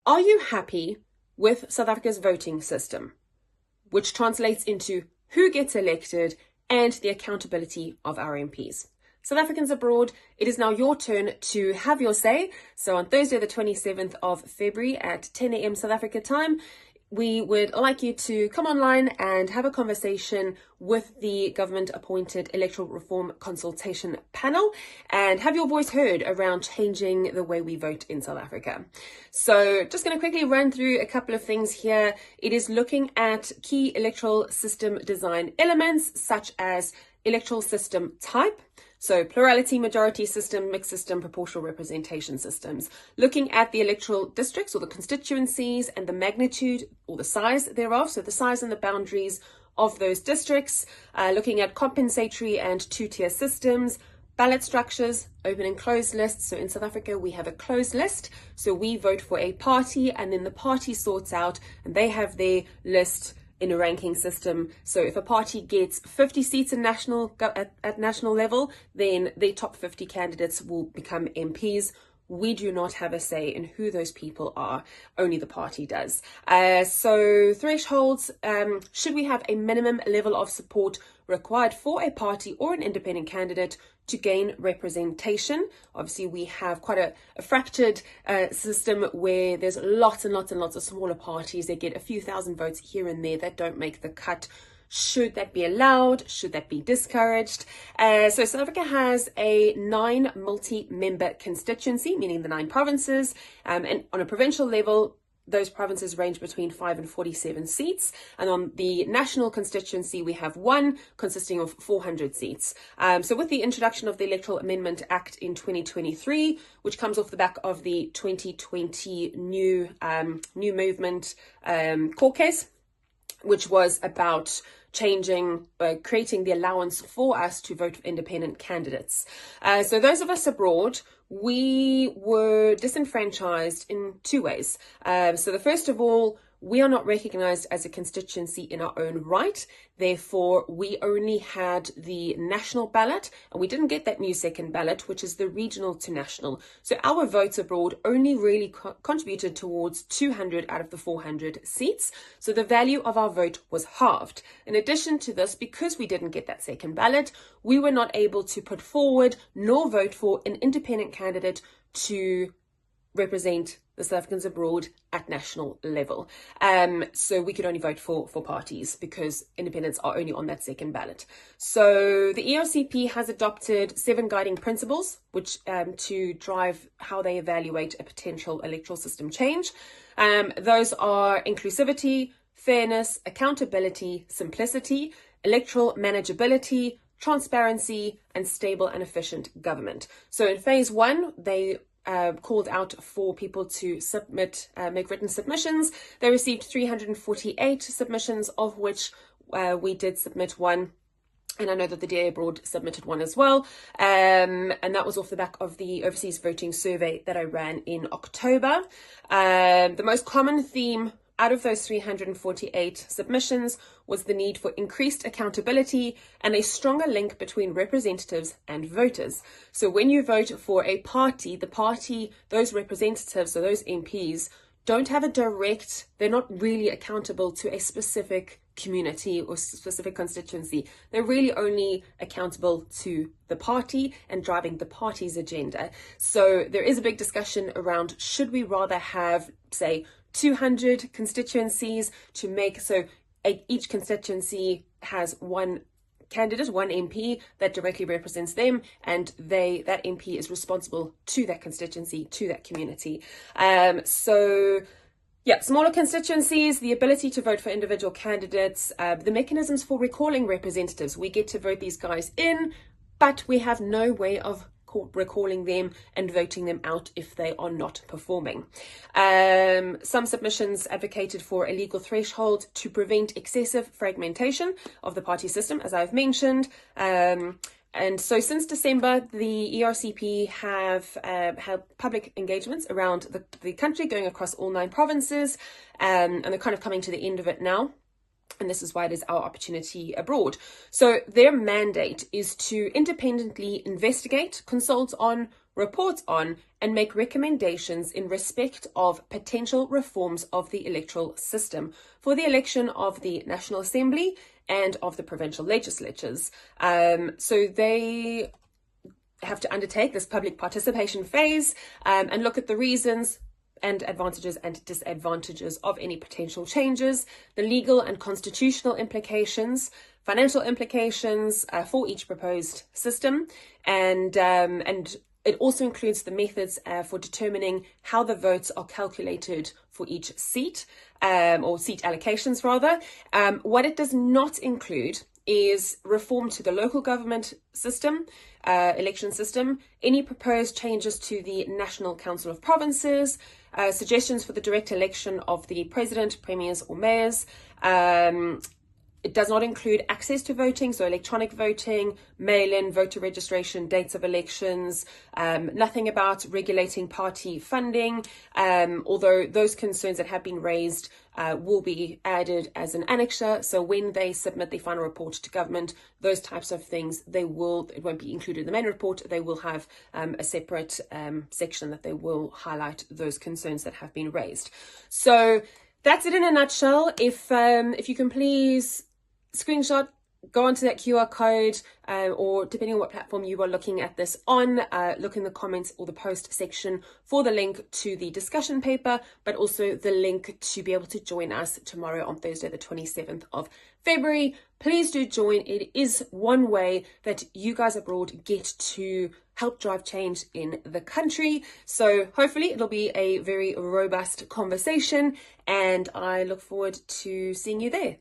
Are you happy with South Africa's voting system, which translates into who gets elected and the accountability of our MPs? South Africans abroad, it is now your turn to have your say. So on Thursday, the 27th of February at 10 a.m. South Africa time, we would like you to come online and have a conversation with the government-appointed Electoral Reform Consultation Panel and have your voice heard around changing the way we vote in South Africa. So just going to quickly run through a couple of things here. It is looking at key electoral system design elements such as electoral system type, so plurality, majority system, mixed system, proportional representation systems. Looking at the electoral districts or the constituencies and the magnitude or the size thereof, so the size and the boundaries of those districts. Looking at compensatory and two-tier systems, ballot structures, open and closed lists. So in South Africa, we have a closed list. So we vote for a party and then the party sorts out and they have their list in a ranking system. So if a party gets 50 seats in at national level, then the top 50 candidates will become MPs. We do not have a say in who those people are, only the party does. So thresholds, should we have a minimum level of support required for a party or an independent candidate to gain representation? Obviously, we have quite a fractured system where there's lots and lots and lots of smaller parties that get a few thousand votes here and there that don't make the cut. Should that be allowed? Should that be discouraged? So South Africa has a 9 multi-member constituency, meaning the 9 provinces, and on a provincial level, those provinces range between 5 and 47 seats. And on the national constituency, we have 1 consisting of 400 seats. So with the introduction of the Electoral Amendment Act in 2023, which comes off the back of the 2020 new movement court case, which was about creating the allowance for us to vote for independent candidates. So those of us abroad, we were disenfranchised in 2 ways. So the first of all, we are not recognized as a constituency in our own right. Therefore, we only had the national ballot and we didn't get that new second ballot, which is the regional to national. So our votes abroad only really contributed towards 200 out of the 400 seats. So the value of our vote was halved. In addition to this, because we didn't get that second ballot, we were not able to put forward nor vote for an independent candidate to represent the South Africans abroad at national level. So we could only vote for parties because independents are only on that second ballot. So the ERCP has adopted 7 guiding principles, which to drive how they evaluate a potential electoral system change. Those are inclusivity, fairness, accountability, simplicity, electoral manageability, transparency, and stable and efficient government. So in phase 1, they called out for people to submit, make written submissions. They received 348 submissions, of which we did submit 1. And I know that the DA Abroad submitted 1 as well. And that was off the back of the overseas voting survey that I ran in October. The most common theme out of those 348 submissions was the need for increased accountability and a stronger link between representatives and voters. So when you vote for a party, those representatives or those MPs don't have they're not really accountable to a specific community or specific constituency. They're really only accountable to the party and driving the party's agenda. So there is a big discussion around, should we rather have, say, 200 constituencies to make, so each constituency has 1 candidate, 1 MP that directly represents them, and that MP is responsible to that constituency, to that community. So yeah, smaller constituencies, the ability to vote for individual candidates, the mechanisms for recalling representatives. We get to vote these guys in, but we have no way of recalling them and voting them out if they are not performing. Some submissions advocated for a legal threshold to prevent excessive fragmentation of the party system, as I've mentioned. And so since December, the ERCP have held public engagements around the country, going across all 9 provinces, and they're kind of coming to the end of it now. And this is why it is our opportunity abroad. So their mandate is to independently investigate, consult on, report on, and make recommendations in respect of potential reforms of the electoral system for the election of the National Assembly and of the provincial legislatures. So they have to undertake this public participation phase and look at the reasons and advantages and disadvantages of any potential changes, the legal and constitutional implications, financial implications for each proposed system, and it also includes the methods for determining how the votes are calculated for each seat, or seat allocations rather. What it does not include is reform to the local government system, election system, any proposed changes to the National Council of Provinces, suggestions for the direct election of the president, premiers or mayors. It does not include access to voting, so electronic voting, mail-in, voter registration, dates of elections, nothing about regulating party funding, although those concerns that have been raised will be added as an annexure. So when they submit the final report to government, those types of things, it won't be included in the main report. They will have a separate section that they will highlight those concerns that have been raised. So that's it in a nutshell. If you can please screenshot, go onto that QR code, or depending on what platform you are looking at this on, look in the comments or the post section for the link to the discussion paper, but also the link to be able to join us tomorrow on Thursday, the 27th of February. Please do join. It is one way that you guys abroad get to help drive change in the country. So hopefully it'll be a very robust conversation, and I look forward to seeing you there.